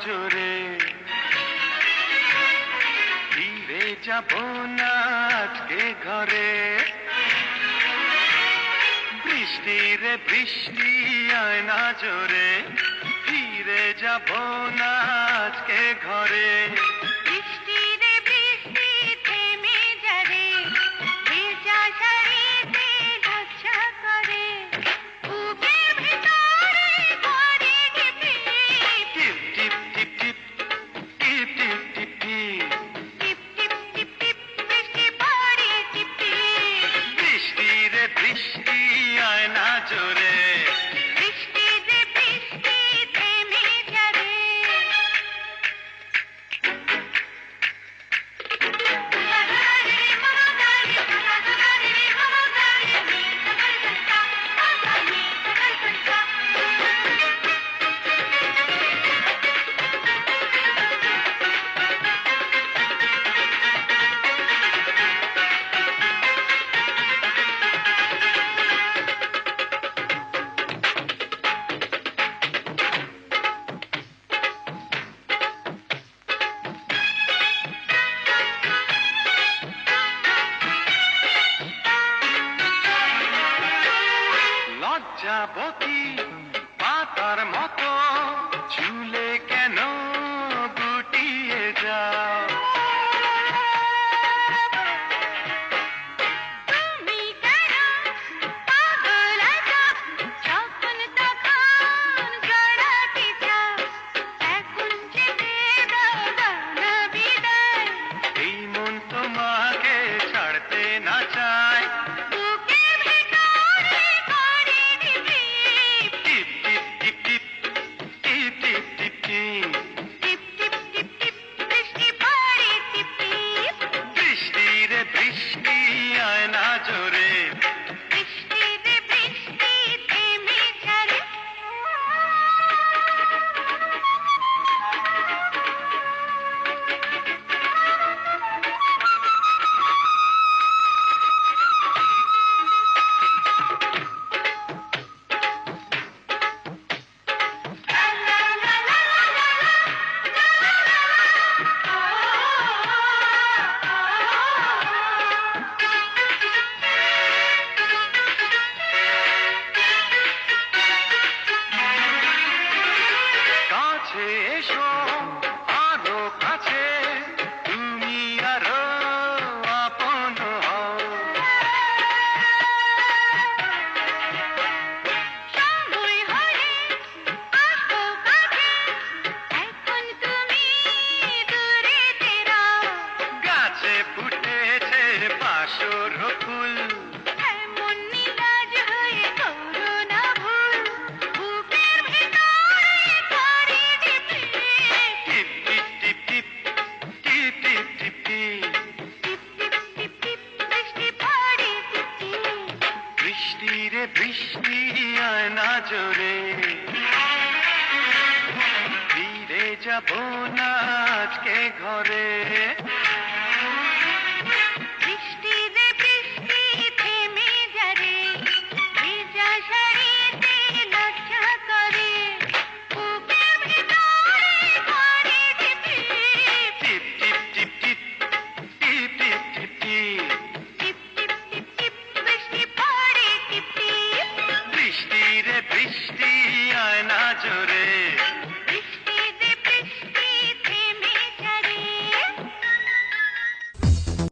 জোরে ফিরে যাব না আজকে ঘরে বৃষ্টি রে বৃষ্টি আয় না জোরে ফিরে যাব না আজকে ঘরে বৃষ্টি রে বৃষ্টি থেমে যারে ভেজা শাড়িতে ঝাপসা করে বুকের ভিতরে করে টিপ টিপ টিপ টিপ টিপ টিপ টিপ টিপ টিপ টিপ টিপ টিপ বৃষ্টি পড়ে টিপ টিপ বৃষ্টি রে বৃষ্টি আয় না জোরে বৃষ্টি রে বৃষ্টি থেমে যারে লজ্জাবতী পাতার মতো ঝুলে কেন গুটিয়ে যাও তুমি কেন পাগল আছো যখন তখন জড়াতে চাও এখন যেতে দাও না বিদায় এই মন তোমাকে ছাড়তে না চায় বুকের ভিতরে করে দিবি টিপ টিপ টিপ টিপ টিপ টিপ টিপ টিপ টিপ টিপ টিপ টিপ বৃষ্টি পড়ে টিপ টিপ বৃষ্টি রে বৃষ্টি আয় না জোরে বৃষ্টি রে বৃষ্টি থেমে যারে কাছে এসো আরো কাছে তুমি আরো আপন হও সময় হলে আসবো কাছে এখন তুমি দূরে তেরাও গাছে ফুটেছে বাসর ফুল এমন নিরাজ হয়ে করো না ভুল বুকের ভিতরে করে দিবি টিপ টিপ টিপ টিপ টিপ টিপ টিপ টিপ টিপ টিপ টিপ টিপ বৃষ্টি পড়ে টিপ টিপ বৃষ্টি রে বৃষ্টি আয় না জোরে ফিরে যাব না আজকে ঘরে বৃষ্টি রে বৃষ্টি থেমে যারে ভেজা শাড়িতে লজ্জা করে বুকের ভিতরে করে দিবি টিপ টিপ টিপ টিপ টিপ টিপ টিপ টিপ টিপ টিপ টিপ টিপ বৃষ্টি পড়ে টিপ টিপ বৃষ্টি রে বৃষ্টি